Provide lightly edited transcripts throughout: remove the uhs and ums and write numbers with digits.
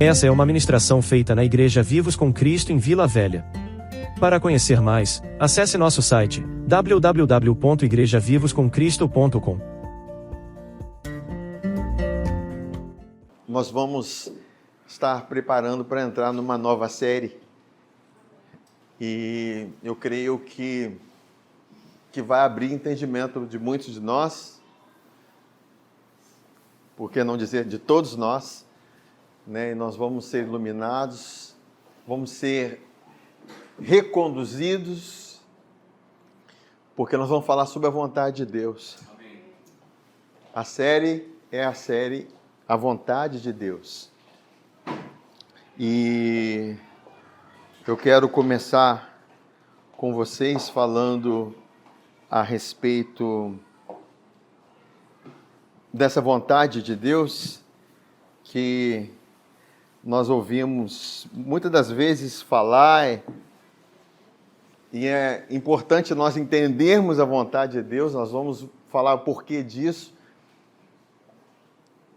Essa é uma ministração feita na Igreja Vivos com Cristo em Vila Velha. Para conhecer mais, acesse nosso site www.igrejavivoscomcristo.com. Nós vamos estar preparando para entrar numa nova série e eu creio que vai abrir entendimento de muitos de nós, por que não dizer de todos nós, né? E nós vamos ser iluminados, vamos ser reconduzidos, porque nós vamos falar sobre a vontade de Deus. Amém. A série é a série A Vontade de Deus. E eu quero começar com vocês falando a respeito dessa vontade de Deus que nós ouvimos muitas das vezes falar, e é importante nós entendermos a vontade de Deus. Nós vamos falar o porquê disso,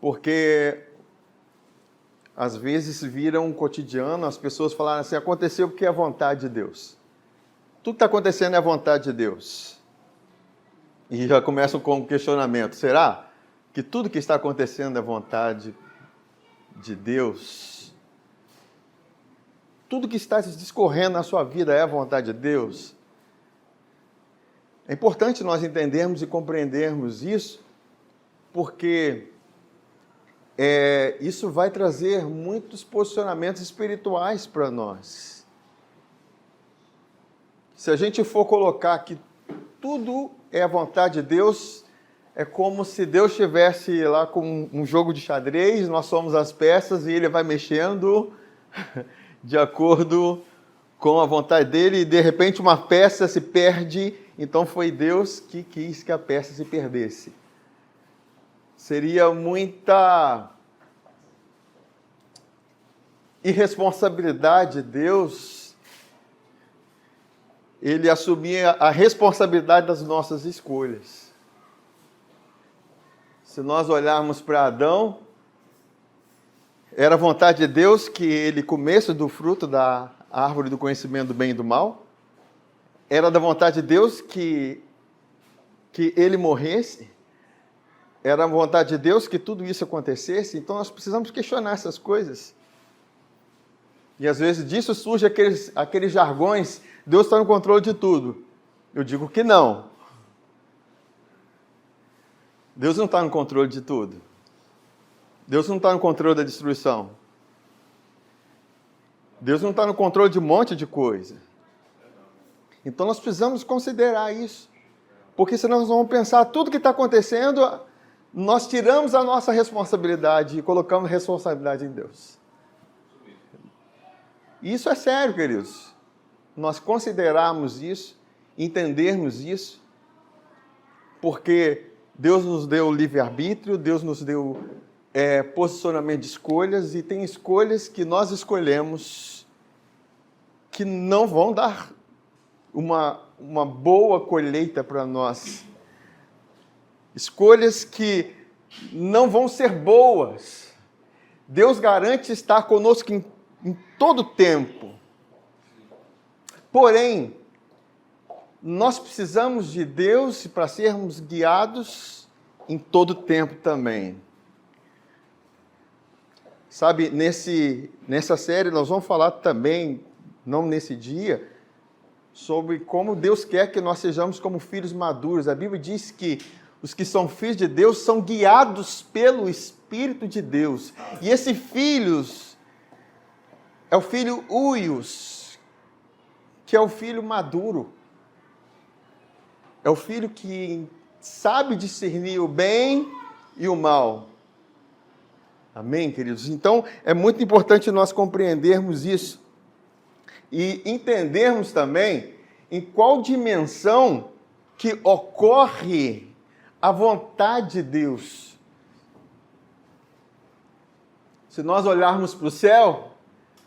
porque às vezes vira um cotidiano, as pessoas falaram assim: aconteceu porque é a vontade de Deus. Tudo que está acontecendo é a vontade de Deus. E já começam com um questionamento: será que tudo que está acontecendo é vontade de Deus? Tudo que está discorrendo na sua vida é a vontade de Deus? É importante nós entendermos e compreendermos isso, porque isso vai trazer muitos posicionamentos espirituais para nós. Se a gente for colocar que tudo é a vontade de Deus, é como se Deus estivesse lá com um jogo de xadrez, nós somos as peças e Ele vai mexendo de acordo com a vontade dEle, e de repente uma peça se perde, então foi Deus que quis que a peça se perdesse. Seria muita irresponsabilidade de Deus Ele assumir a responsabilidade das nossas escolhas. Se nós olharmos para Adão, era a vontade de Deus que ele comesse do fruto da árvore do conhecimento do bem e do mal. Era da vontade de Deus que ele morresse. Era a vontade de Deus que tudo isso acontecesse. Então nós precisamos questionar essas coisas. E às vezes disso surge aqueles jargões: Deus está no controle de tudo. Eu digo que não. Deus não está no controle de tudo. Deus não está no controle da destruição. Deus não está no controle de um monte de coisa. Então nós precisamos considerar isso. Porque senão nós vamos pensar tudo que está acontecendo, nós tiramos a nossa responsabilidade e colocamos a responsabilidade em Deus. Isso é sério, queridos. Nós considerarmos isso, entendermos isso, porque Deus nos deu livre-arbítrio, Deus nos deu posicionamento de escolhas, e tem escolhas que nós escolhemos que não vão dar uma boa colheita para nós. Escolhas que não vão ser boas. Deus garante estar conosco em todo tempo. Porém, nós precisamos de Deus para sermos guiados em todo tempo também. Sabe, nessa série nós vamos falar também, não nesse dia, sobre como Deus quer que nós sejamos como filhos maduros. A Bíblia diz que os que são filhos de Deus são guiados pelo Espírito de Deus. E esse filhos é o filho huios, que é o filho maduro. É o filho que sabe discernir o bem e o mal. Amém, queridos? Então, é muito importante nós compreendermos isso e entendermos também em qual dimensão que ocorre a vontade de Deus. Se nós olharmos para o céu,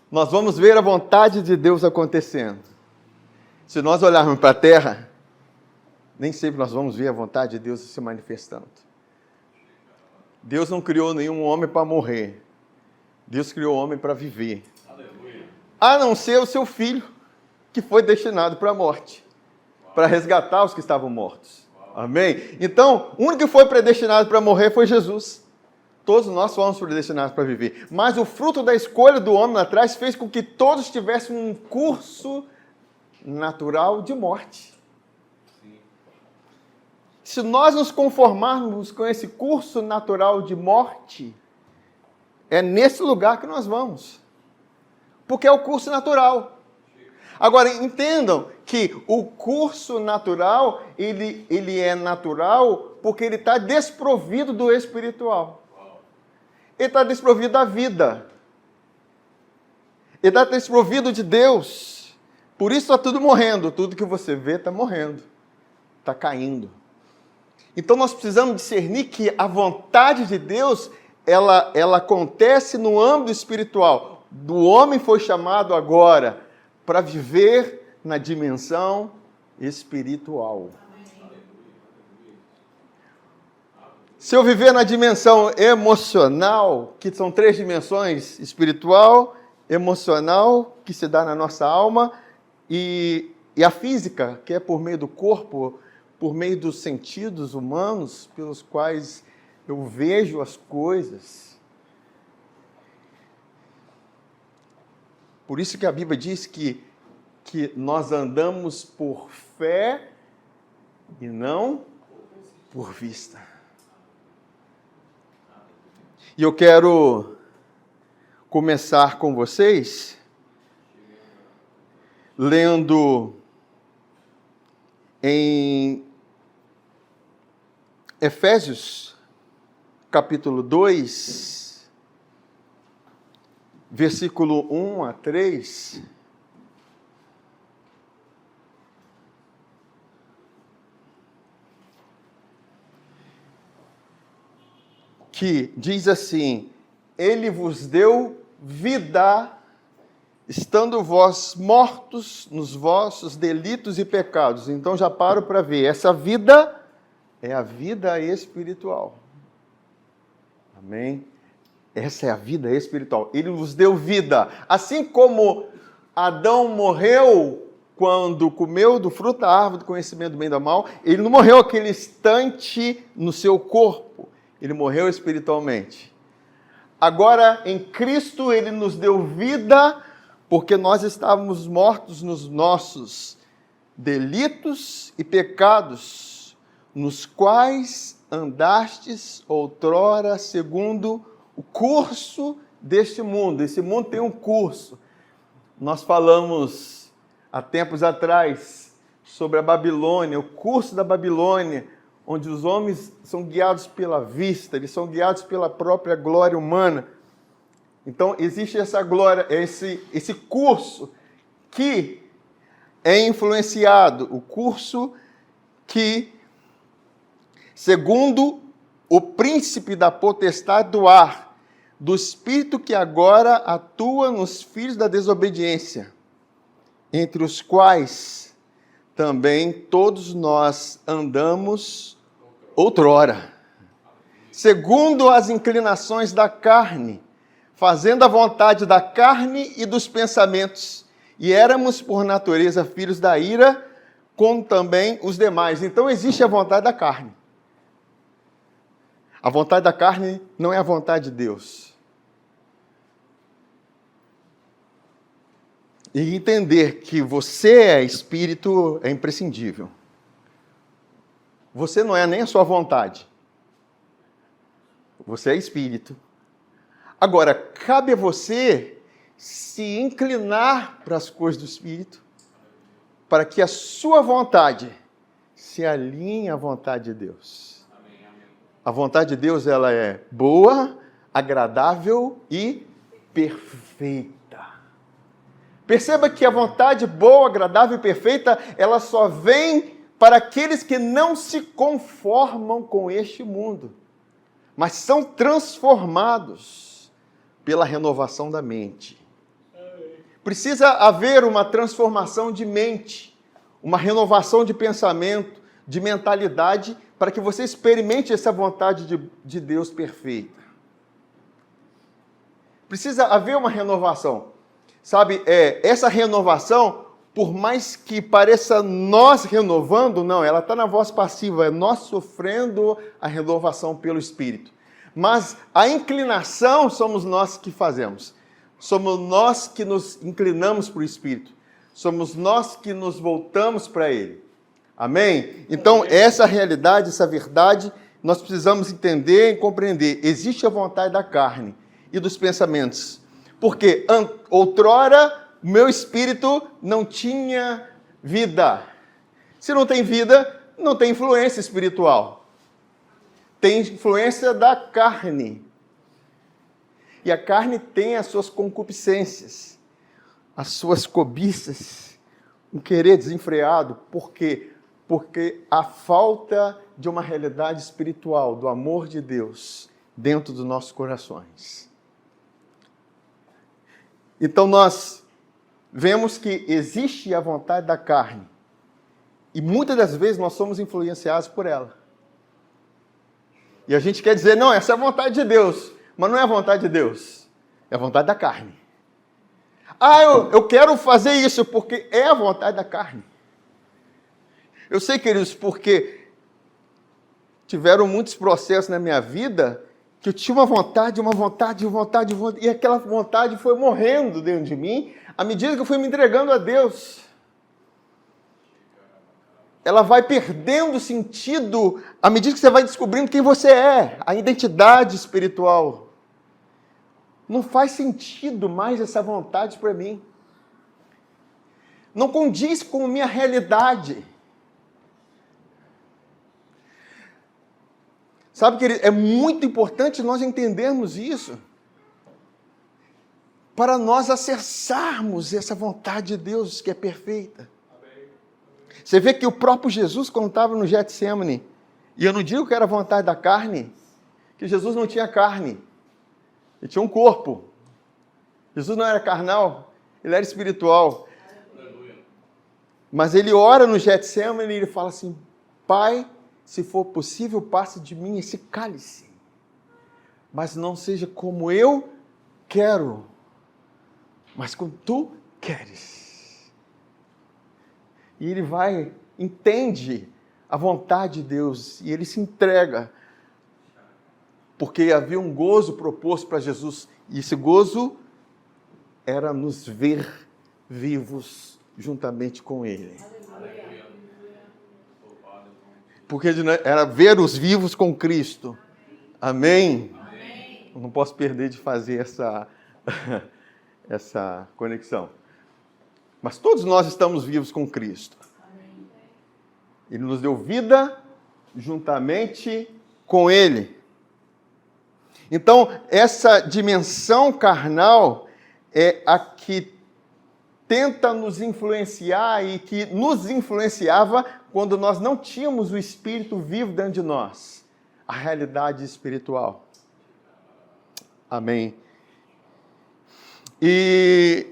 nós vamos ver a vontade de Deus acontecendo. Se nós olharmos para a terra, nem sempre nós vamos ver a vontade de Deus se manifestando. Deus não criou nenhum homem para morrer. Deus criou o homem para viver. A não ser o seu filho, que foi destinado para a morte, para resgatar os que estavam mortos. Amém? Então, o único que foi predestinado para morrer foi Jesus. Todos nós fomos predestinados para viver. Mas o fruto da escolha do homem lá atrás fez com que todos tivessem um curso natural de morte. Se nós nos conformarmos com esse curso natural de morte, é nesse lugar que nós vamos. Porque é o curso natural. Agora, entendam que o curso natural, ele é natural porque ele está desprovido do espiritual. Ele está desprovido da vida. Ele está desprovido de Deus. Por isso está tudo morrendo. Tudo que você vê está morrendo. Está caindo. Então nós precisamos discernir que a vontade de Deus, ela acontece no âmbito espiritual. O homem foi chamado agora para viver na dimensão espiritual. Se eu viver na dimensão emocional, que são 3 dimensões, espiritual, emocional, que se dá na nossa alma, e a física, que é por meio do corpo, por meio dos sentidos humanos, pelos quais eu vejo as coisas. Por isso que a Bíblia diz que nós andamos por fé e não por vista. E eu quero começar com vocês lendo em Efésios, capítulo 2, versículo 1 a 3. Que diz assim: Ele vos deu vida, estando vós mortos nos vossos delitos e pecados. Então já paro para ver, essa vida é a vida espiritual. Amém? Essa é a vida espiritual. Ele vos deu vida. Assim como Adão morreu quando comeu do fruto da árvore do conhecimento do bem e do mal, ele não morreu aquele instante no seu corpo. Ele morreu espiritualmente. Agora, em Cristo, ele nos deu vida, porque nós estávamos mortos nos nossos delitos e pecados, nos quais andastes outrora segundo o curso deste mundo. Esse mundo tem um curso. Nós falamos há tempos atrás sobre a Babilônia, o curso da Babilônia, onde os homens são guiados pela vista, eles são guiados pela própria glória humana. Então, existe essa glória, esse curso que é influenciado, o curso que, segundo o príncipe da potestade do ar, do espírito que agora atua nos filhos da desobediência, entre os quais também todos nós andamos outrora, segundo as inclinações da carne, fazendo a vontade da carne e dos pensamentos, e éramos por natureza filhos da ira, como também os demais. Então existe a vontade da carne. A vontade da carne não é a vontade de Deus. E entender que você é espírito é imprescindível. Você não é nem a sua vontade. Você é espírito. Agora, cabe a você se inclinar para as coisas do espírito, para que a sua vontade se alinhe à vontade de Deus. A vontade de Deus, ela é boa, agradável e perfeita. Perceba que a vontade boa, agradável e perfeita, ela só vem para aqueles que não se conformam com este mundo, mas são transformados pela renovação da mente. Precisa haver uma transformação de mente, uma renovação de pensamento, de mentalidade, para que você experimente essa vontade de Deus perfeita. Precisa haver uma renovação. Sabe, essa renovação, por mais que pareça nós renovando, não, ela está na voz passiva, é nós sofrendo a renovação pelo Espírito. Mas a inclinação somos nós que fazemos. Somos nós que nos inclinamos para o Espírito. Somos nós que nos voltamos para Ele. Amém? Então, essa realidade, essa verdade, nós precisamos entender e compreender. Existe a vontade da carne e dos pensamentos. Porque outrora o meu espírito não tinha vida. Se não tem vida, não tem influência espiritual. Tem influência da carne. E a carne tem as suas concupiscências, as suas cobiças, um querer desenfreado. Por quê? Porque a falta de uma realidade espiritual, do amor de Deus, dentro dos nossos corações. Então nós vemos que existe a vontade da carne. E muitas das vezes nós somos influenciados por ela. E a gente quer dizer, não, essa é a vontade de Deus. Mas não é a vontade de Deus. É a vontade da carne. Ah, eu quero fazer isso porque é a vontade da carne. Eu sei, queridos, porque tiveram muitos processos na minha vida que eu tinha uma vontade, e aquela vontade foi morrendo dentro de mim à medida que eu fui me entregando a Deus. Ela vai perdendo sentido à medida que você vai descobrindo quem você é, a identidade espiritual. Não faz sentido mais essa vontade para mim. Não condiz com a minha realidade. Sabe, querido, é muito importante nós entendermos isso para nós acessarmos essa vontade de Deus que é perfeita. Você vê que o próprio Jesus, quando estava no Getsemane, e eu não digo que era a vontade da carne, que Jesus não tinha carne, ele tinha um corpo. Jesus não era carnal, ele era espiritual. Mas ele ora no Getsemane e ele fala assim, Pai, se for possível, passe de mim esse cálice, mas não seja como eu quero, mas como tu queres. E ele entende a vontade de Deus, e ele se entrega, porque havia um gozo proposto para Jesus, e esse gozo era nos ver vivos juntamente com Ele. Porque era ver os vivos com Cristo. Amém? Amém. Eu não posso perder de fazer essa conexão. Mas todos nós estamos vivos com Cristo. Amém. Ele nos deu vida juntamente com Ele. Então, essa dimensão carnal é a que tenta nos influenciar e que nos influenciava quando nós não tínhamos o Espírito vivo dentro de nós. A realidade espiritual. Amém. E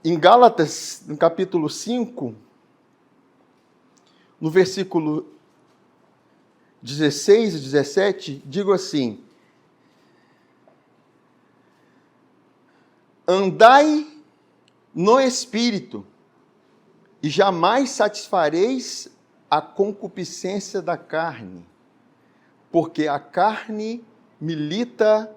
em Gálatas, no capítulo 5, no versículo 16 e 17, digo assim: andai no Espírito, e jamais satisfareis a concupiscência da carne, porque a carne milita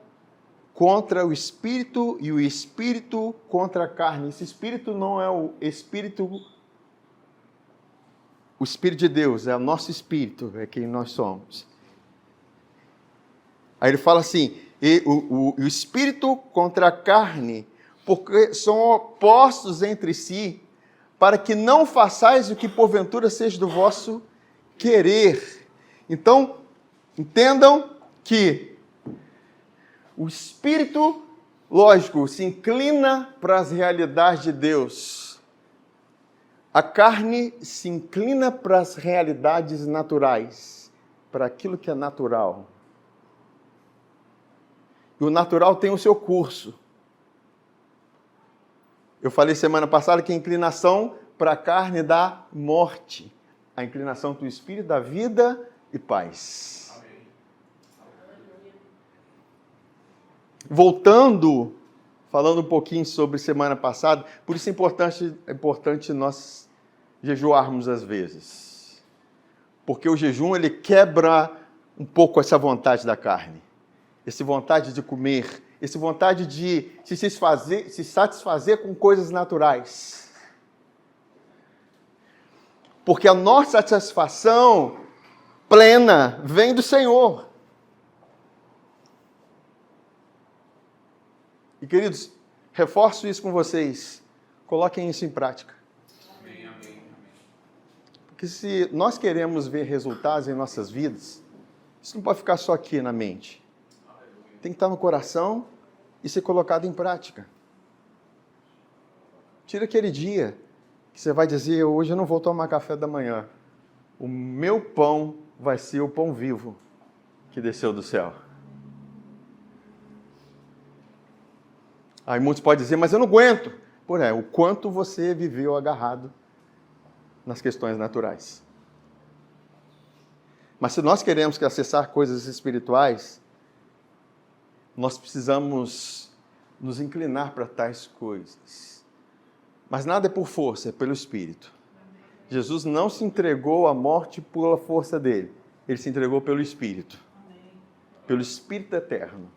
contra o Espírito e o Espírito contra a carne. Esse Espírito não é o Espírito de Deus, é o nosso Espírito, é quem nós somos. Aí ele fala assim, o Espírito contra a carne, porque são opostos entre si, para que não façais o que porventura seja do vosso querer. Então, entendam que o Espírito, lógico, se inclina para as realidades de Deus. A carne se inclina para as realidades naturais, para aquilo que é natural. E o natural tem o seu curso. Eu falei semana passada que a inclinação para a carne dá morte. A inclinação do Espírito dá vida e paz. Amém. voltando, falando um pouquinho sobre semana passada, por isso é importante nós jejuarmos às vezes. Porque o jejum, ele quebra um pouco essa vontade da carne. Essa vontade de comer, essa vontade de se satisfazer com coisas naturais. Porque a nossa satisfação plena vem do Senhor. E, queridos, reforço isso com vocês. Coloquem isso em prática. Amém, amém. Porque se nós queremos ver resultados em nossas vidas, isso não pode ficar só aqui na mente. Tem que estar no coração e ser colocado em prática. Tira aquele dia que você vai dizer, hoje eu não vou tomar café da manhã. O meu pão vai ser o pão vivo que desceu do céu. Aí muitos podem dizer, mas eu não aguento. Porém, o quanto você viveu agarrado nas questões naturais. Mas se nós queremos acessar coisas espirituais, nós precisamos nos inclinar para tais coisas. Mas nada é por força, é pelo Espírito. Jesus não se entregou à morte pela força dele. Ele se entregou pelo Espírito. Pelo Espírito eterno.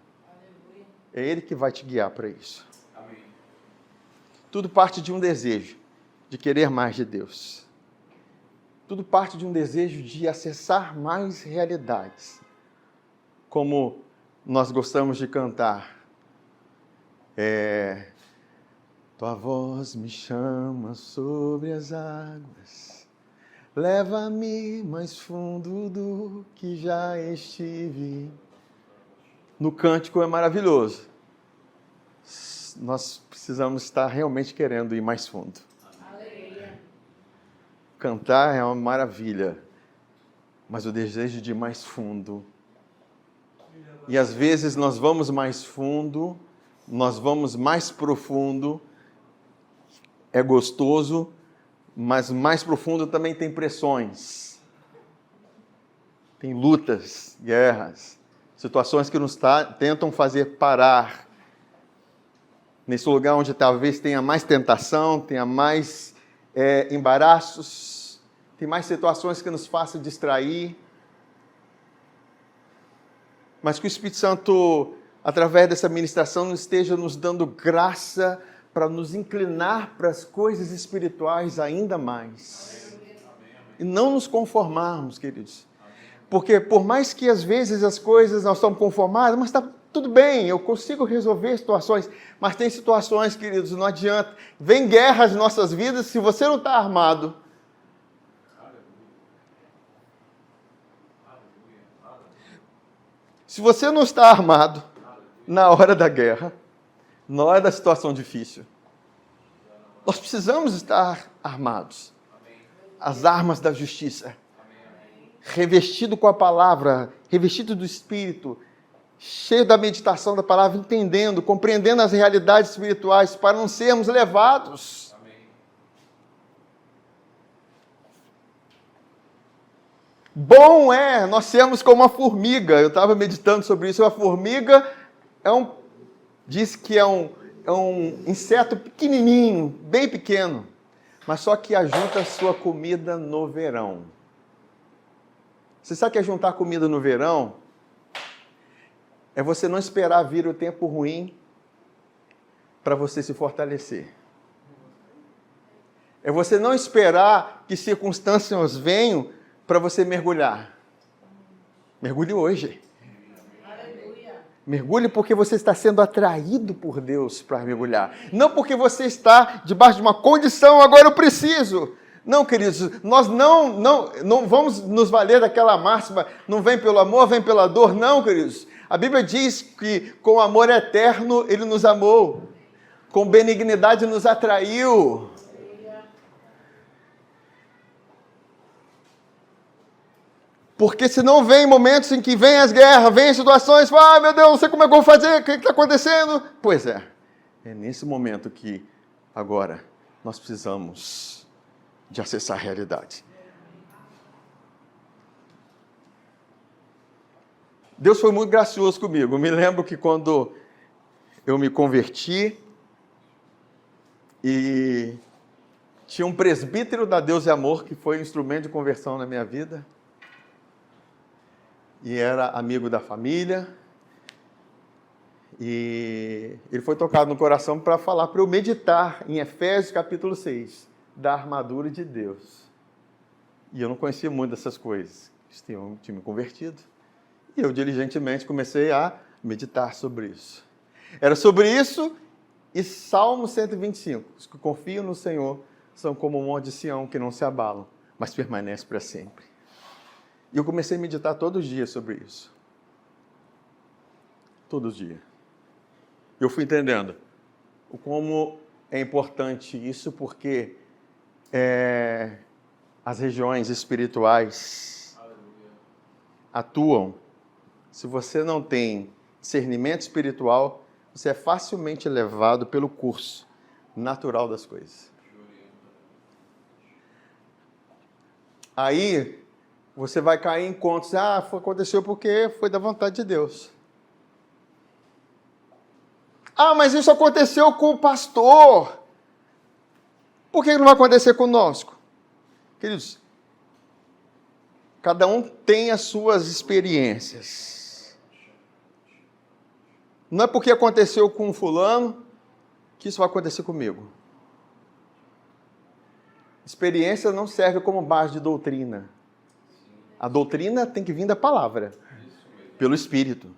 É Ele que vai te guiar para isso. Amém. Tudo parte de um desejo de querer mais de Deus. Tudo parte de um desejo de acessar mais realidades. Como nós gostamos de cantar. Tua voz me chama sobre as águas, leva-me mais fundo do que já estive. No cântico é maravilhoso. Nós precisamos estar realmente querendo ir mais fundo. Aleluia. Cantar é uma maravilha, mas o desejo de ir mais fundo. E às vezes nós vamos mais fundo, nós vamos mais profundo. É gostoso, mas mais profundo também tem pressões. Tem lutas, guerras, situações que nos tentam fazer parar. Nesse lugar onde talvez tenha mais tentação, tenha mais embaraços, tem mais situações que nos façam distrair. Mas que o Espírito Santo, através dessa ministração, esteja nos dando graça para nos inclinar para as coisas espirituais ainda mais. E não nos conformarmos, queridos. Porque por mais que às vezes as coisas nós estamos conformados, mas está tudo bem, eu consigo resolver situações. Mas tem situações, queridos, não adianta. Vem guerras em nossas vidas, se você não está armado. Se você não está armado na hora da guerra, na hora da situação difícil, nós precisamos estar armados. As armas da justiça. Revestido com a palavra, revestido do Espírito, cheio da meditação da palavra, entendendo, compreendendo as realidades espirituais, para não sermos levados. Bom é nós sermos como uma formiga. Eu estava meditando sobre isso. A formiga diz que é um inseto pequenininho, bem pequeno, mas só que ajunta a sua comida no verão. Você sabe o que é juntar comida no verão? É você não esperar vir o tempo ruim para você se fortalecer. É você não esperar que circunstâncias venham para você mergulhar. Mergulhe hoje. Mergulhe porque você está sendo atraído por Deus para mergulhar. Não porque você está debaixo de uma condição, agora eu preciso. Não, queridos, nós não vamos nos valer daquela máxima, não vem pelo amor, vem pela dor. Não, queridos. A Bíblia diz que com amor eterno Ele nos amou. Com benignidade nos atraiu. Porque se não vem momentos em que vem as guerras, vem as situações, meu Deus, não sei como é que eu vou fazer, o que está acontecendo? Pois é nesse momento que agora nós precisamos de acessar a realidade. Deus foi muito gracioso comigo. Eu me lembro que quando eu me converti e tinha um presbítero da Deus e Amor que foi um instrumento de conversão na minha vida. E era amigo da família. E ele foi tocado no coração para falar para eu meditar em Efésios capítulo 6, da armadura de Deus. E eu não conhecia muito dessas coisas. Eu tinha me convertido. E eu diligentemente comecei a meditar sobre isso. Era sobre isso e Salmo 125. Os que confiam no Senhor são como um monte de Sião que não se abalam, mas permanece para sempre. E eu comecei a meditar todos os dias sobre isso. Todos os dias. Eu fui entendendo como é importante isso, porque as regiões espirituais atuam. Se você não tem discernimento espiritual, você é facilmente levado pelo curso natural das coisas. Aí, você vai cair em contos. Aconteceu porque foi da vontade de Deus. Mas isso aconteceu com o pastor. Por que não vai acontecer conosco? Queridos, cada um tem as suas experiências. Não é porque aconteceu com fulano que isso vai acontecer comigo. Experiência não serve como base de doutrina. A doutrina tem que vir da palavra, pelo Espírito.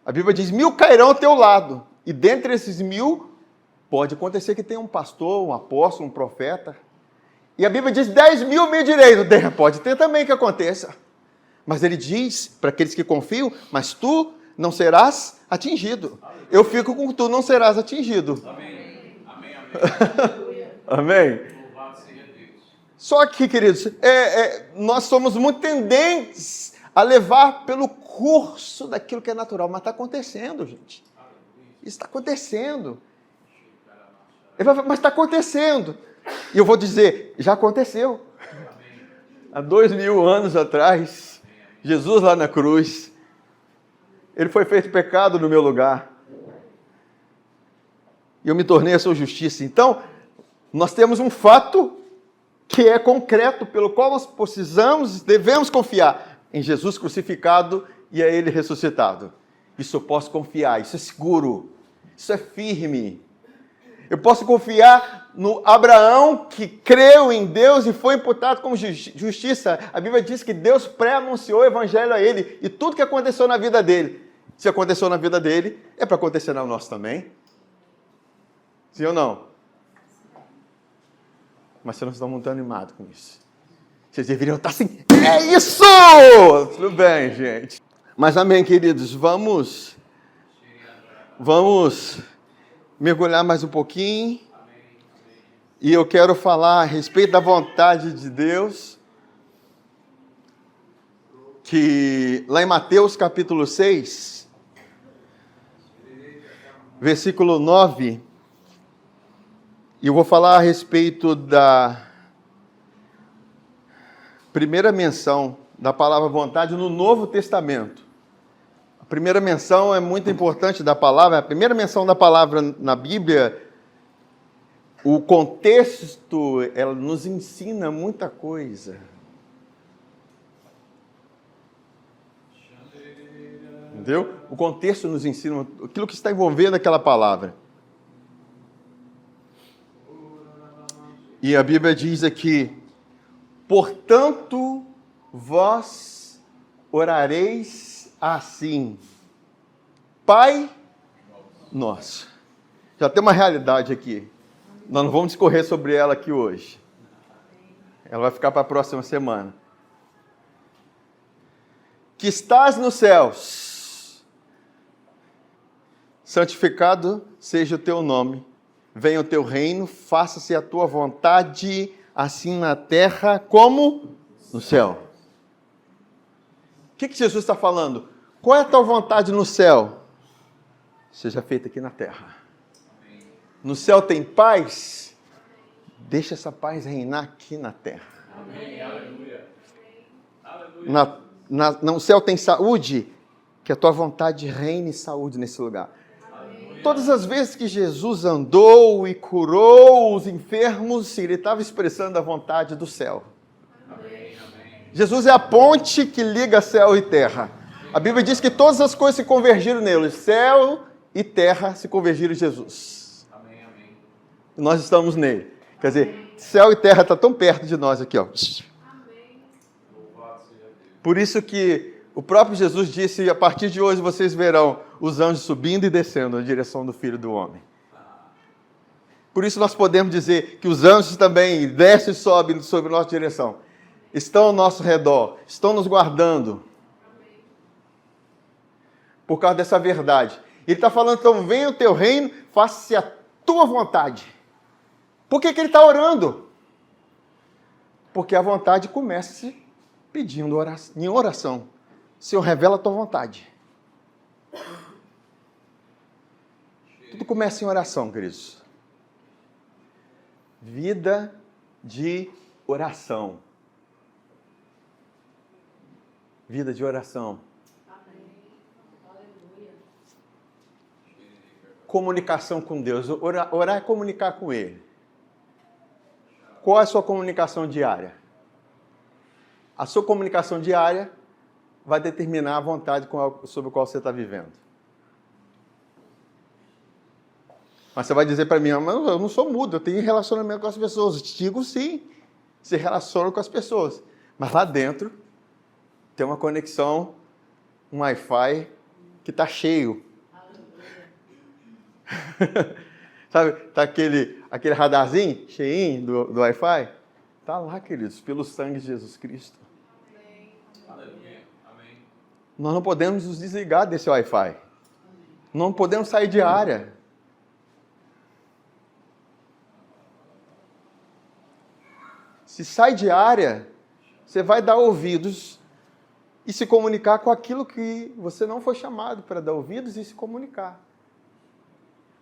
A Bíblia diz, 1000 cairão ao teu lado. E dentre esses 1000, pode acontecer que tenha um pastor, um apóstolo, um profeta. E a Bíblia diz, 10.000 me direito. Pode ter também que aconteça. Mas ele diz, para aqueles que confiam, mas tu não serás atingido. Eu fico com tu, não serás atingido. Amém. Amém, amém. Amém? Louvado seja Deus. Só que, queridos, nós somos muito tendentes a levar pelo curso daquilo que é natural. Mas está acontecendo, gente. Isso está acontecendo. Mas está acontecendo. E eu vou dizer, já aconteceu. Há 2000 anos atrás, Jesus lá na cruz, ele foi feito pecado no meu lugar. E eu me tornei a sua justiça. Então, nós temos um fato que é concreto, pelo qual nós devemos confiar em Jesus crucificado e a Ele ressuscitado. Isso eu posso confiar, isso é seguro, isso é firme. Eu posso confiar no Abraão que creu em Deus e foi imputado como justiça. A Bíblia diz que Deus pré-anunciou o Evangelho a ele e tudo que aconteceu na vida dele. Se aconteceu na vida dele, é para acontecer na nossa também. Sim ou não? Mas vocês não estão muito animados com isso. Vocês deveriam estar assim, é isso! Tudo bem, gente. Mas amém, queridos, vamos mergulhar mais um pouquinho. E eu quero falar a respeito da vontade de Deus, que lá em Mateus capítulo 6, versículo 9, e eu vou falar a respeito da primeira menção da palavra vontade no Novo Testamento. A primeira menção é muito importante da palavra, a primeira menção da palavra na Bíblia, o contexto, ela nos ensina muita coisa. Entendeu? O contexto nos ensina aquilo que está envolvendo aquela palavra. E a Bíblia diz aqui, portanto, vós orareis assim, Pai nosso. Já tem uma realidade aqui. Nós não vamos discorrer sobre ela aqui hoje. Ela vai ficar para a próxima semana. Que estás nos céus, santificado seja o teu nome. Venha o teu reino, faça-se a tua vontade, assim na terra como no céu. O que Jesus está falando? Qual é a tua vontade no céu? Seja feita aqui na terra. No céu tem paz? Deixa essa paz reinar aqui na terra. Amém. Aleluia. Aleluia. No céu tem saúde? Que a tua vontade reine saúde nesse lugar. Todas as vezes que Jesus andou e curou os enfermos, ele estava expressando a vontade do céu. Jesus é a ponte que liga céu e terra. A Bíblia diz que todas as coisas se convergiram nele. Céu e terra se convergiram em Jesus. Nós estamos nele. Quer dizer, céu e terra estão tão perto de nós aqui, ó. Por isso que o próprio Jesus disse, a partir de hoje vocês verão os anjos subindo e descendo na direção do Filho do Homem. Por isso nós podemos dizer que os anjos também descem e sobem sobre a nossa direção. Estão ao nosso redor, estão nos guardando. Por causa dessa verdade. Ele está falando, então, venha o teu reino, faça-se a tua vontade. Por que ele está orando? Porque a vontade começa pedindo oração, em oração. Senhor, revela a tua vontade. Tudo começa em oração, queridos. Vida de oração. Vida de oração. Comunicação com Deus. Orar é comunicar com Ele. Qual é a sua comunicação diária? A sua comunicação diária vai determinar a vontade sobre a qual você está vivendo. Mas você vai dizer para mim, mas eu não sou mudo, eu tenho relacionamento com as pessoas. Eu te digo sim, se relaciona com as pessoas. Mas lá dentro tem uma conexão, um Wi-Fi que está cheio. Sabe, tá aquele radarzinho cheinho do Wi-Fi? Está lá, queridos, pelo sangue de Jesus Cristo. Amém. Nós não podemos nos desligar desse Wi-Fi. Não podemos sair de área. Se sai de área, você vai dar ouvidos e se comunicar com aquilo que você não foi chamado para dar ouvidos e se comunicar.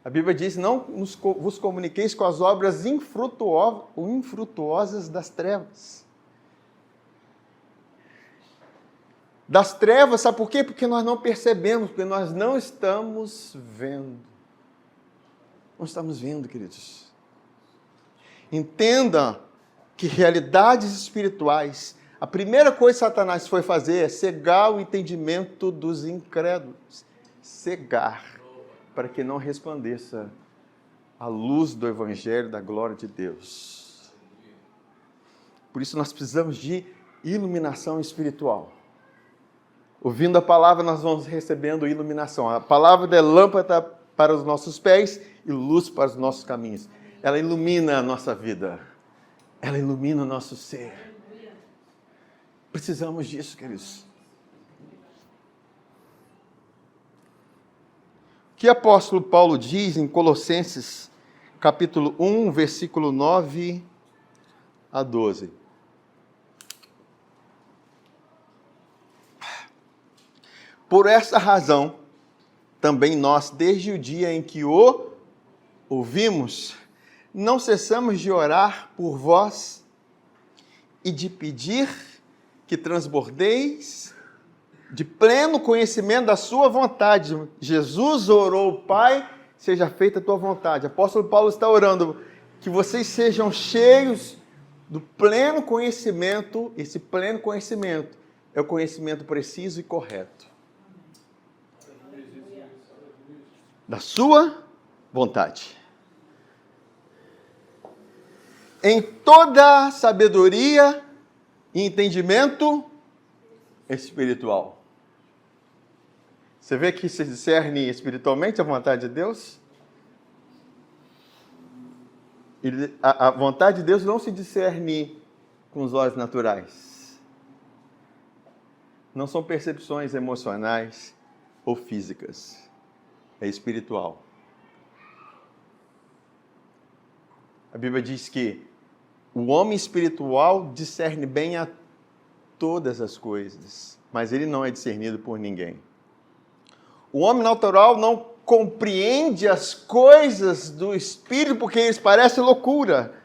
A Bíblia diz, não vos comuniqueis com as obras infrutuosas das trevas. Das trevas, sabe por quê? Porque nós não percebemos, porque nós não estamos vendo. Não estamos vendo, queridos. Entenda que realidades espirituais, a primeira coisa que Satanás foi fazer é cegar o entendimento dos incrédulos. Cegar, para que não resplandeça a luz do Evangelho da glória de Deus. Por isso nós precisamos de iluminação espiritual. Ouvindo a palavra, nós vamos recebendo iluminação. A palavra é lâmpada para os nossos pés e luz para os nossos caminhos. Ela ilumina a nossa vida. Ela ilumina o nosso ser. Precisamos disso, queridos. O que o apóstolo Paulo diz em Colossenses, capítulo 1, versículo 9 a 12. Por essa razão, também nós, desde o dia em que o ouvimos, não cessamos de orar por vós e de pedir que transbordeis de pleno conhecimento da sua vontade. Jesus orou, Pai, seja feita a tua vontade. O apóstolo Paulo está orando que vocês sejam cheios do pleno conhecimento. Esse pleno conhecimento é o conhecimento preciso e correto da sua vontade. Em toda sabedoria e entendimento espiritual. Você vê que se discerne espiritualmente a vontade de Deus? A vontade de Deus não se discerne com os olhos naturais. Não são percepções emocionais ou físicas. É espiritual. A Bíblia diz que o homem espiritual discerne bem a todas as coisas, mas ele não é discernido por ninguém. O homem natural não compreende as coisas do Espírito porque eles parecem loucura.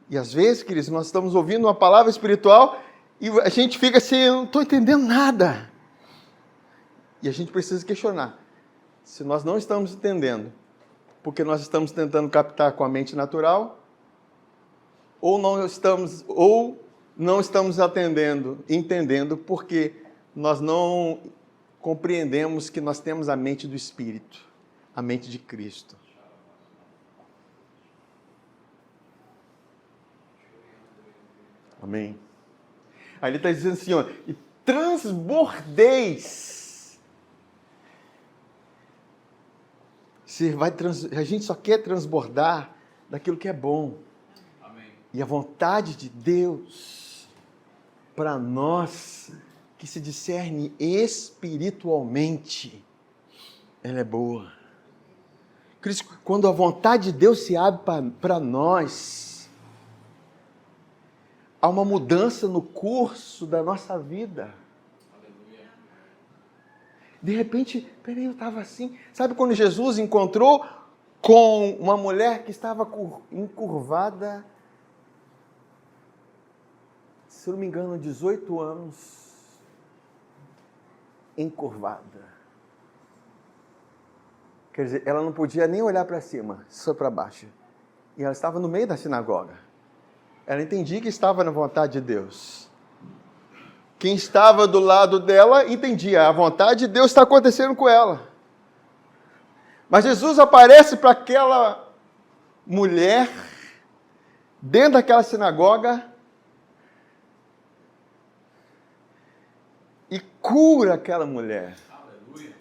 E às vezes, queridos, nós estamos ouvindo uma palavra espiritual e a gente fica assim, eu não estou entendendo nada. E a gente precisa questionar. Se nós não estamos entendendo, porque nós estamos tentando captar com a mente natural, ou não estamos entendendo, porque nós não compreendemos que nós temos a mente do Espírito, a mente de Cristo. Amém. Aí ele está dizendo assim, ó, e transbordeis. A gente só quer transbordar daquilo que é bom. Amém. E a vontade de Deus para nós, que se discerne espiritualmente, ela é boa. Cristo, quando a vontade de Deus se abre para nós, há uma mudança no curso da nossa vida. Aleluia. De repente, eu estava assim. Sabe quando Jesus encontrou com uma mulher que estava encurvada, se eu não me engano, 18 anos, encurvada. Quer dizer, ela não podia nem olhar para cima, só para baixo. E ela estava no meio da sinagoga. Ela entendia que estava na vontade de Deus. Quem estava do lado dela entendia, a vontade de Deus está acontecendo com ela. Mas Jesus aparece para aquela mulher, dentro daquela sinagoga, e cura aquela mulher. Aleluia.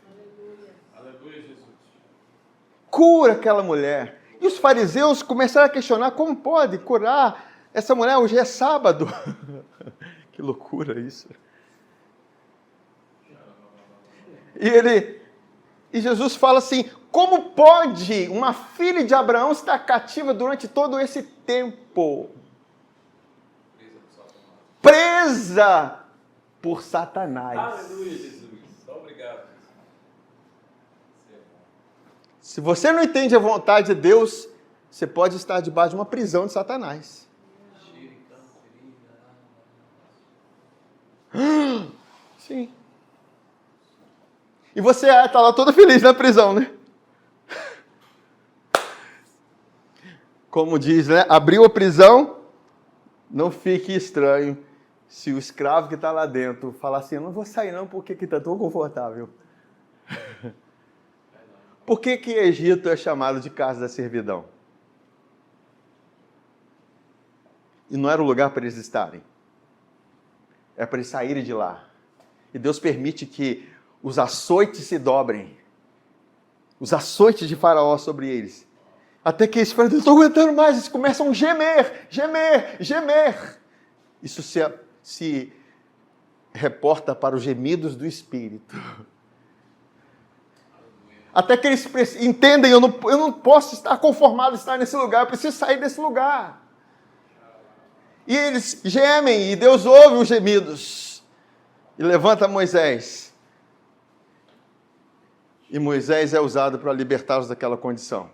Aleluia, Jesus. Cura aquela mulher. E os fariseus começaram a questionar como pode curar essa mulher, hoje é sábado. Que loucura isso. E Jesus fala assim, como pode uma filha de Abraão estar cativa durante todo esse tempo? Presa por Satanás. Aleluia, Jesus. Obrigado. Se você não entende a vontade de Deus, você pode estar debaixo de uma prisão de Satanás. Sim. E você está lá todo feliz na prisão, né? Como diz, né? Abriu a prisão, não fique estranho se o escravo que está lá dentro falar assim, eu não vou sair não porque aqui está tão confortável. Por que Egito é chamado de casa da servidão? E não era o lugar para eles estarem. É para eles saírem de lá. E Deus permite que os açoites se dobrem. Os açoites de Faraó sobre eles. Até que eles falam, não estou aguentando mais. Eles começam a gemer. Isso se reporta para os gemidos do Espírito. Até que eles entendem, eu não posso estar conformado a estar nesse lugar. Eu preciso sair desse lugar. E eles gemem, e Deus ouve os gemidos. E levanta Moisés. E Moisés é usado para libertá-los daquela condição.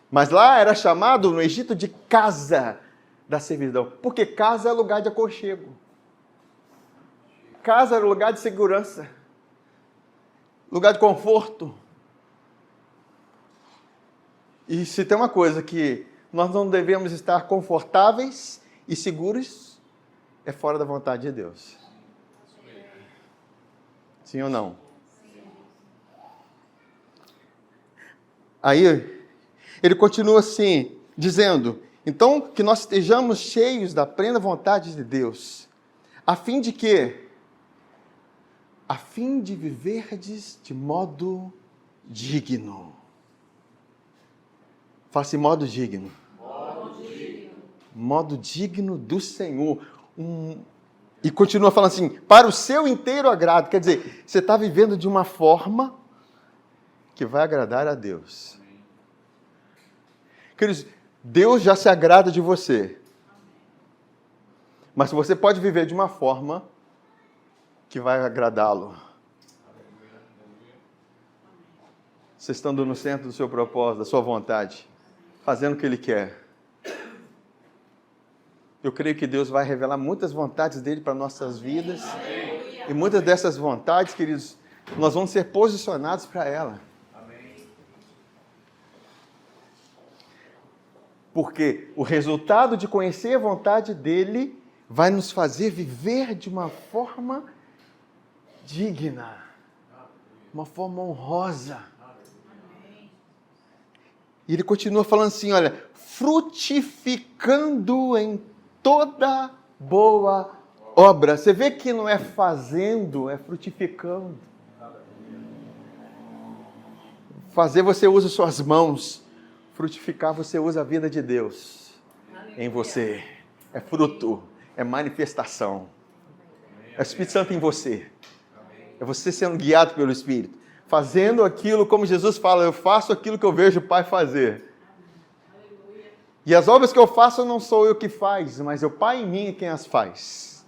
Mas lá era chamado no Egito de casa da servidão. Porque casa é lugar de aconchego. Casa era lugar de segurança. Lugar de conforto. E se tem uma coisa que nós não devemos estar confortáveis e seguros, é fora da vontade de Deus. Sim ou não? Sim. Aí, ele continua assim, dizendo, então, que nós estejamos cheios da plena vontade de Deus, a fim de quê? A fim de viverdes de modo digno. Fala assim, modo digno. Modo digno do Senhor. E continua falando assim, para o seu inteiro agrado. Quer dizer, você está vivendo de uma forma que vai agradar a Deus. Queridos, Deus já se agrada de você. Mas você pode viver de uma forma que vai agradá-lo. Você estando no centro do seu propósito, da sua vontade, fazendo o que Ele quer. Eu creio que Deus vai revelar muitas vontades dele para nossas vidas. Amém. E muitas dessas vontades, queridos, nós vamos ser posicionados para ela. Porque o resultado de conhecer a vontade dele vai nos fazer viver de uma forma digna, uma forma honrosa. E ele continua falando assim, olha, frutificando em toda boa obra. Você vê que não é fazendo, é frutificando. Fazer, você usa suas mãos. Frutificar, você usa a vida de Deus em você. É fruto, é manifestação. É o Espírito Santo em você. É você sendo guiado pelo Espírito. Fazendo aquilo, como Jesus fala, eu faço aquilo que eu vejo o Pai fazer. E as obras que eu faço não sou eu que faz, mas é o Pai em mim é quem as faz.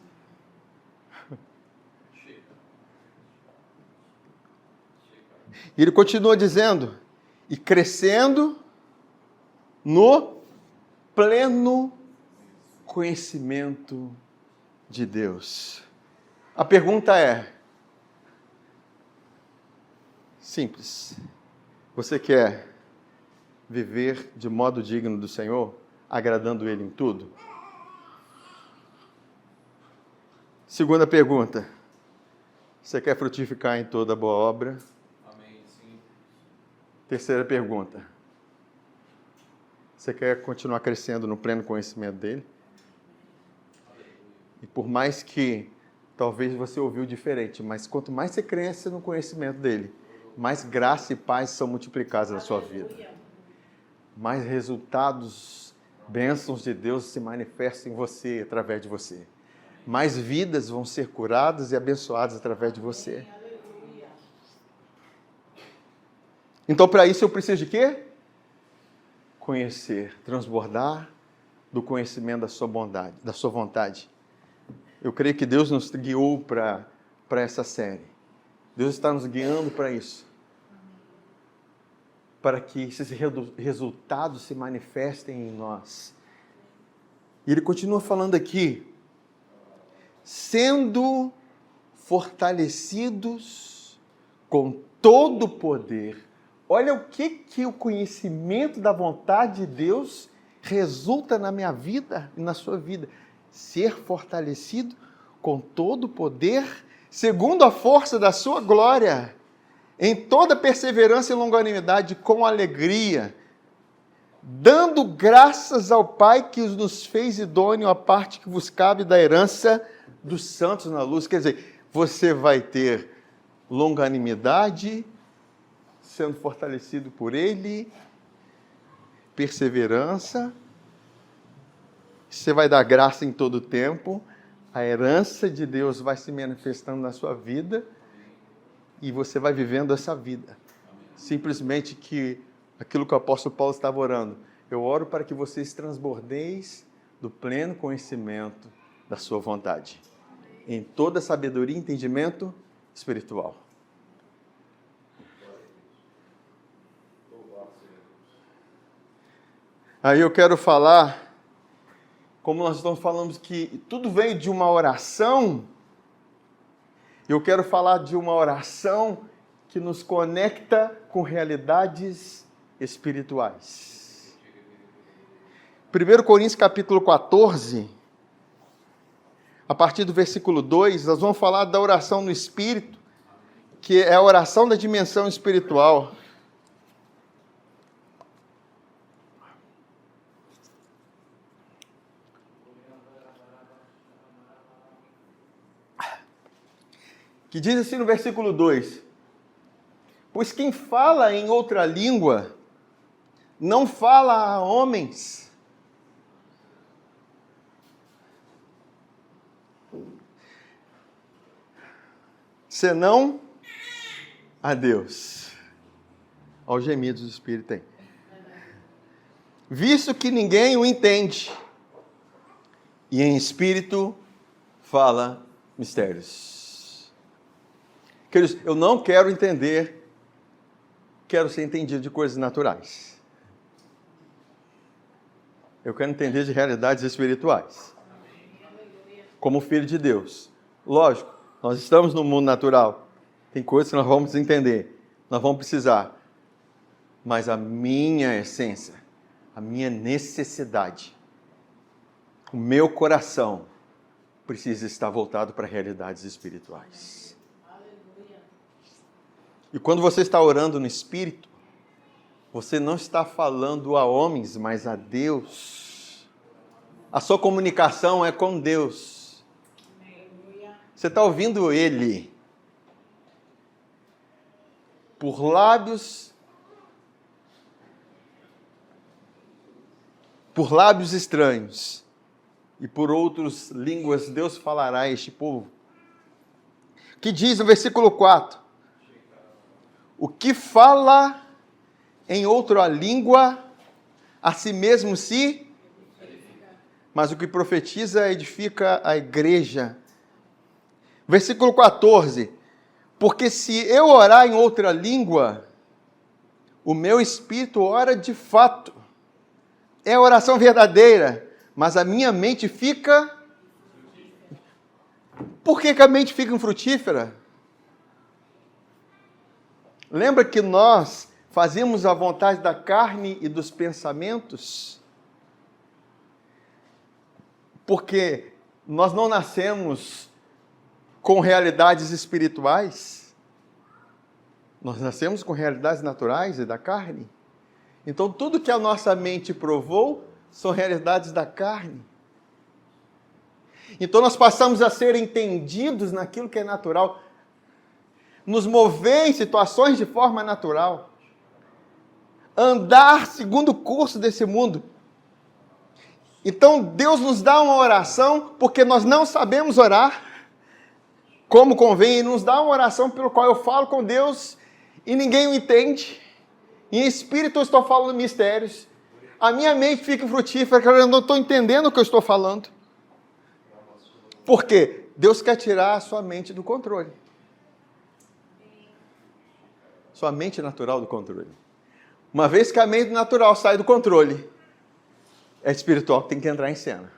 E ele continua dizendo, e crescendo no pleno conhecimento de Deus. A pergunta é simples. Você quer viver de modo digno do Senhor, agradando Ele em tudo? Segunda pergunta. Você quer frutificar em toda boa obra? Amém. Sim. Terceira pergunta. Você quer continuar crescendo no pleno conhecimento dele? E por mais que talvez você ouviu diferente, mas quanto mais você cresce no conhecimento dele, mais graça e paz são multiplicadas na sua vida. Mais resultados, bênçãos de Deus se manifestam em você, através de você. Mais vidas vão ser curadas e abençoadas através de você. Então, para isso eu preciso de quê? Conhecer, transbordar do conhecimento da sua bondade, da sua vontade. Eu creio que Deus nos guiou para essa série. Deus está nos guiando para isso. Para que esses resultados se manifestem em nós. E ele continua falando aqui, sendo fortalecidos com todo o poder. Olha o que o conhecimento da vontade de Deus resulta na minha vida e na sua vida. Ser fortalecido com todo o poder, segundo a força da sua glória, em toda perseverança e longanimidade, com alegria, dando graças ao Pai que nos fez idôneo a parte que vos cabe da herança dos santos na luz. Quer dizer, você vai ter longanimidade, sendo fortalecido por Ele, perseverança, você vai dar graça em todo o tempo, a herança de Deus vai se manifestando na sua vida e você vai vivendo essa vida. Simplesmente que aquilo que o apóstolo Paulo estava orando, eu oro para que vocês transbordeis do pleno conhecimento da sua vontade, em toda sabedoria e entendimento espiritual. Aí eu quero falar, como nós estamos falando que tudo veio de uma oração, eu quero falar de uma oração que nos conecta com realidades espirituais. 1 Coríntios capítulo 14, a partir do versículo 2, nós vamos falar da oração no Espírito, que é a oração da dimensão espiritual. Que diz assim no versículo 2: pois quem fala em outra língua não fala a homens, senão a Deus. Aos gemidos do Espírito tem. Visto que ninguém o entende, e em espírito fala mistérios. Queridos, eu não quero entender, quero ser entendido de coisas naturais. Eu quero entender de realidades espirituais. Como filho de Deus. Lógico, nós estamos no mundo natural, Tem coisas que nós vamos entender, nós vamos precisar. Mas a minha essência, a minha necessidade, o meu coração precisa estar voltado para realidades espirituais. E quando você está orando no Espírito, você não está falando a homens, mas a Deus. A sua comunicação é com Deus. Você está ouvindo Ele por lábios estranhos e por outras línguas Deus falará a este povo. Que diz no versículo 4: o que fala em outra língua, a si mesmo se, mas o que profetiza edifica a igreja. Versículo 14: porque se eu orar em outra língua, o meu espírito ora de fato. É a oração verdadeira, mas a minha mente fica... Por que a mente fica infrutífera? Lembra que nós fazemos a vontade da carne e dos pensamentos? Porque nós não nascemos com realidades espirituais. Nós nascemos com realidades naturais e da carne. Então, tudo que a nossa mente provou são realidades da carne. Então, nós passamos a ser entendidos naquilo que é natural, nos mover em situações de forma natural, andar segundo o curso desse mundo. Então, Deus nos dá uma oração porque nós não sabemos orar como convém, e nos dá uma oração pelo qual eu falo com Deus e ninguém o entende. Em espírito eu estou falando mistérios. A minha mente fica frutífera, eu não estou entendendo o que eu estou falando. Por quê? Deus quer tirar a sua mente do controle. Sua mente natural do controle. Uma vez que a mente natural sai do controle, é espiritual que tem que entrar em cena.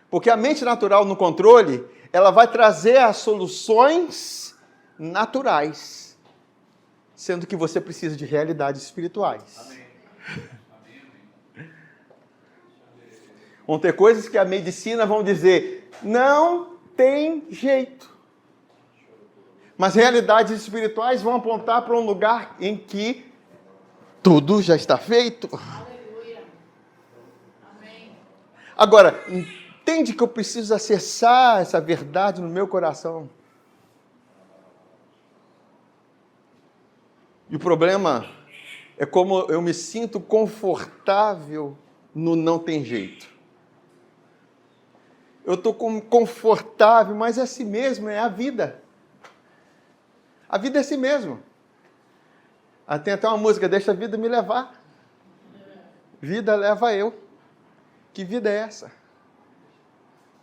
Porque a mente natural no controle, ela vai trazer as soluções naturais, sendo que você precisa de realidades espirituais. Amém. Vão ter coisas que a medicina vão dizer, não tem jeito. Mas realidades espirituais vão apontar para um lugar em que tudo já está feito. Aleluia. Amém. Agora, entende que eu preciso acessar essa verdade no meu coração. E o problema é como eu me sinto confortável no não tem jeito. Eu estou confortável, mas é assim mesmo, é a vida. A vida é assim mesmo. Tem até uma música, deixa a vida me levar. Vida leva eu. Que vida é essa?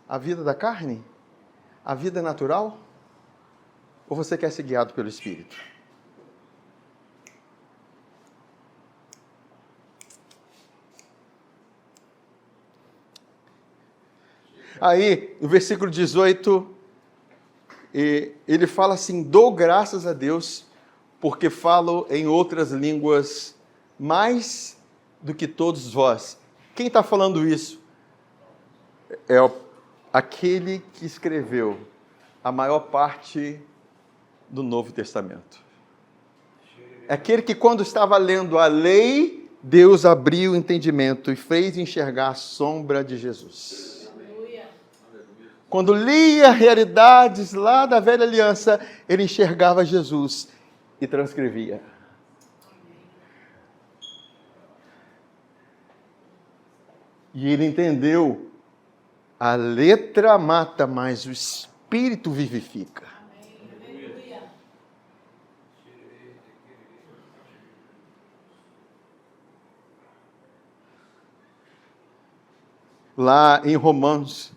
A vida da carne? A vida natural? Ou você quer ser guiado pelo Espírito? Aí, no versículo 18, ele fala assim, dou graças a Deus, porque falo em outras línguas mais do que todos vós. Quem está falando isso? É aquele que escreveu a maior parte do Novo Testamento. É aquele que, quando estava lendo a lei, Deus abriu o entendimento e fez enxergar a sombra de Jesus. Quando lia realidades lá da velha aliança, ele enxergava Jesus e transcrevia. E ele entendeu, a letra mata, mas o Espírito vivifica. Lá em Romanos,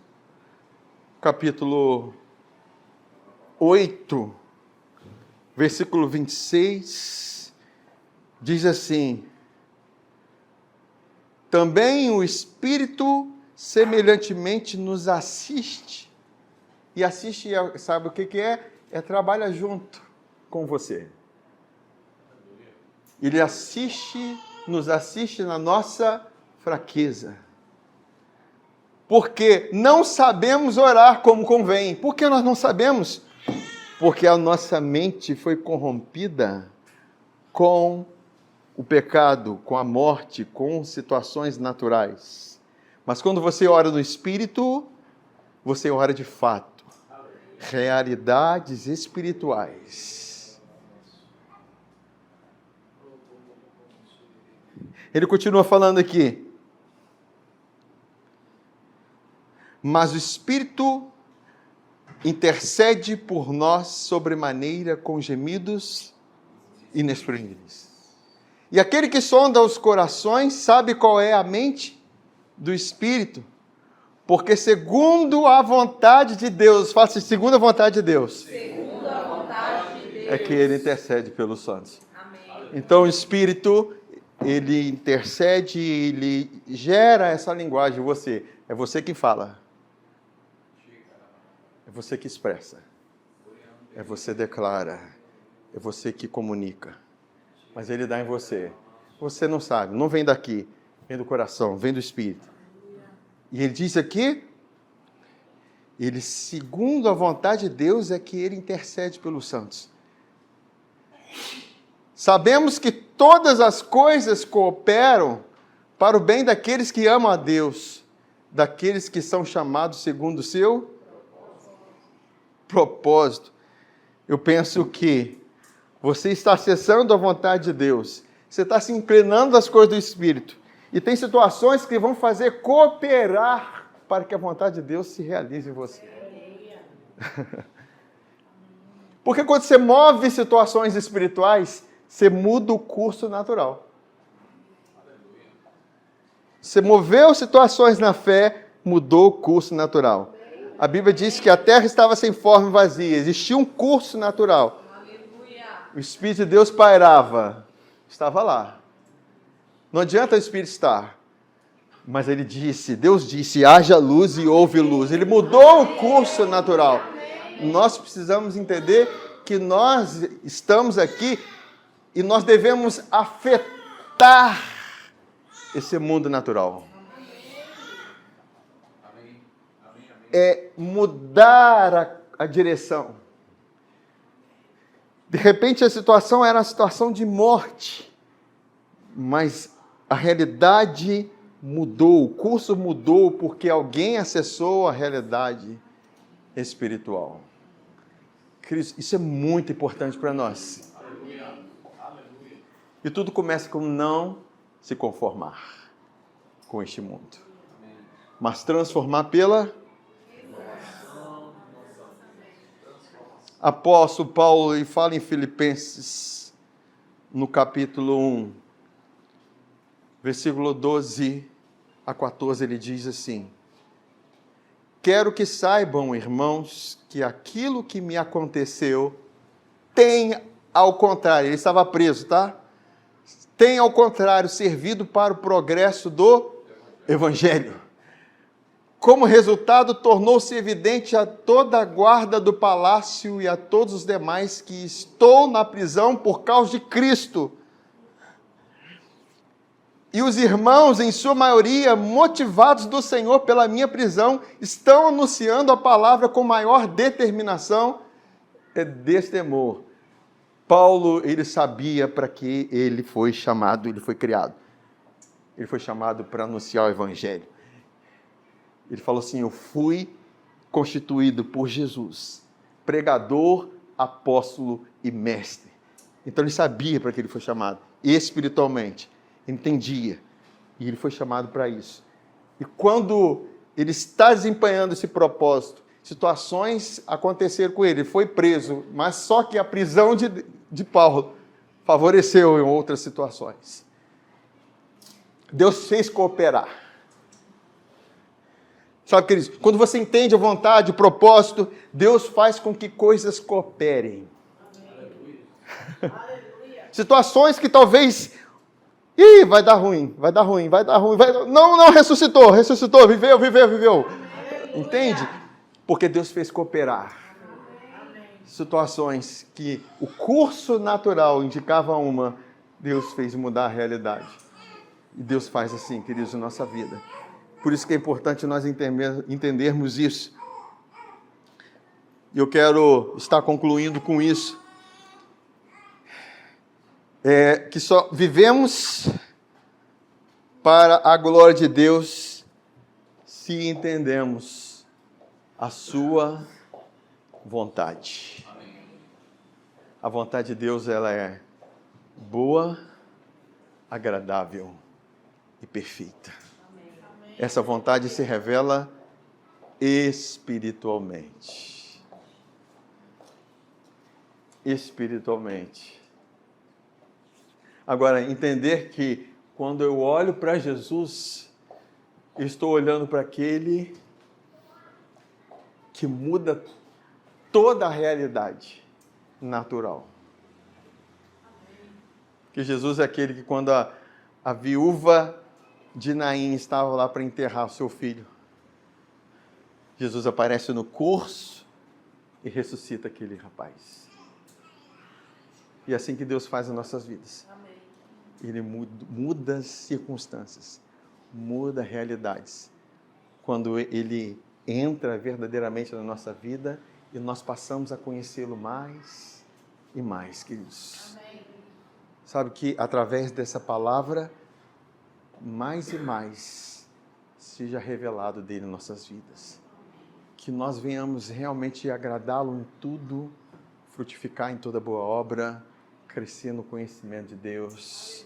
capítulo 8, versículo 26, diz assim, também o Espírito semelhantemente nos assiste. E assiste, sabe o que é? Trabalha junto. com você. Ele nos assiste na nossa fraqueza. Porque não sabemos orar como convém. Por que nós não sabemos? Porque a nossa mente foi corrompida com o pecado, com a morte, com situações naturais. Mas quando você ora no Espírito, você ora de fato. Realidades espirituais. Ele continua falando aqui. Mas o Espírito intercede por nós sobremaneira com gemidos inexprimíveis. E aquele que sonda os corações sabe qual é a mente do Espírito, porque segundo a vontade de Deus, faça segundo a vontade de Deus, Segundo a vontade de Deus. é que ele intercede pelos santos. Amém. Então o Espírito, ele intercede, ele gera essa linguagem em você. É você quem fala. É você que expressa. É você que declara. É você que comunica. Mas ele dá em você. Você não sabe, não vem daqui. Vem do coração, vem do Espírito. E ele diz aqui, ele, segundo a vontade de Deus, é que ele intercede pelos santos. Sabemos que todas as coisas cooperam para o bem daqueles que amam a Deus, daqueles que são chamados segundo o seu propósito. Eu penso que você está acessando a vontade de Deus, você está se inclinando às coisas do Espírito, e tem situações que vão fazer cooperar para que a vontade de Deus se realize em você. Porque quando você move situações espirituais, você muda o curso natural. Você moveu situações na fé, mudou o curso natural. A Bíblia diz que a terra estava sem forma e vazia, existia um curso natural. O Espírito de Deus pairava, estava lá. Não adianta o Espírito estar. Mas ele disse, Deus disse, haja luz e houve luz. Ele mudou o curso natural. Nós precisamos entender que nós estamos aqui e nós devemos afetar esse mundo natural. É mudar a direção. De repente a situação era uma situação de morte, mas a realidade mudou, o curso mudou porque alguém acessou a realidade espiritual. Isso é muito importante para nós. E tudo começa com não se conformar com este mundo, mas transformar pela... Apóstolo Paulo, ele fala em Filipenses, no capítulo 1, versículo 12 a 14, ele diz assim: quero que saibam, irmãos, que aquilo que me aconteceu tem, ao contrário, ele estava preso, tá? Tem, ao contrário, servido para o progresso do Evangelho. Como resultado, tornou-se evidente a toda a guarda do palácio e a todos os demais que estou na prisão por causa de Cristo. E os irmãos, em sua maioria, motivados do Senhor pela minha prisão, estão anunciando a palavra com maior determinação e destemor. Paulo, ele sabia para que ele foi chamado, ele foi criado. Ele foi chamado para anunciar o Evangelho. Ele falou assim, eu fui constituído por Jesus, pregador, apóstolo e mestre. Então ele sabia para que ele foi chamado, espiritualmente, entendia, e ele foi chamado para isso. E quando ele está desempenhando esse propósito, situações aconteceram com ele, ele foi preso, mas só que a prisão de Paulo favoreceu em outras situações. Deus fez cooperar. Sabe, queridos, quando você entende a vontade, o propósito, Deus faz com que coisas cooperem. Situações que talvez, vai dar ruim. Não, ressuscitou, viveu. Entende? Porque Deus fez cooperar. situações que o curso natural indicava uma, Deus fez mudar a realidade. E Deus faz assim, queridos, na nossa vida. Por isso que é importante nós entendermos isso. Eu quero estar concluindo com isso. Que só vivemos para a glória de Deus se entendemos a sua vontade. A vontade de Deus, ela é boa, agradável e perfeita. Essa vontade se revela espiritualmente. Espiritualmente. Agora, entender que quando eu olho para Jesus, eu estou olhando para aquele que muda toda a realidade natural. Que Jesus é aquele que quando a viúva de Naim estava lá para enterrar o seu filho, Jesus aparece no curso e ressuscita aquele rapaz. E é assim que Deus faz nas nossas vidas. Amém. Ele muda as circunstâncias, muda realidades. Quando Ele entra verdadeiramente na nossa vida e nós passamos a conhecê-lo mais e mais, queridos. Amém. Sabe que através dessa palavra, mais e mais seja revelado dele em nossas vidas. Que nós venhamos realmente agradá-lo em tudo, frutificar em toda boa obra, crescer no conhecimento de Deus,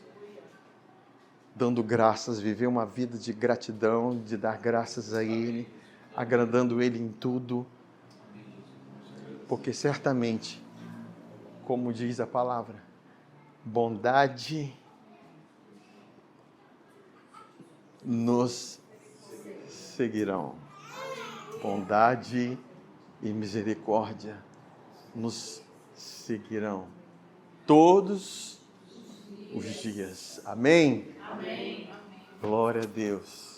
dando graças, viver uma vida de gratidão, de dar graças a Ele, agradando Ele em tudo, porque certamente, como diz a palavra, bondade nos seguirão. Bondade e misericórdia nos seguirão todos os dias. Amém? Amém. Glória a Deus.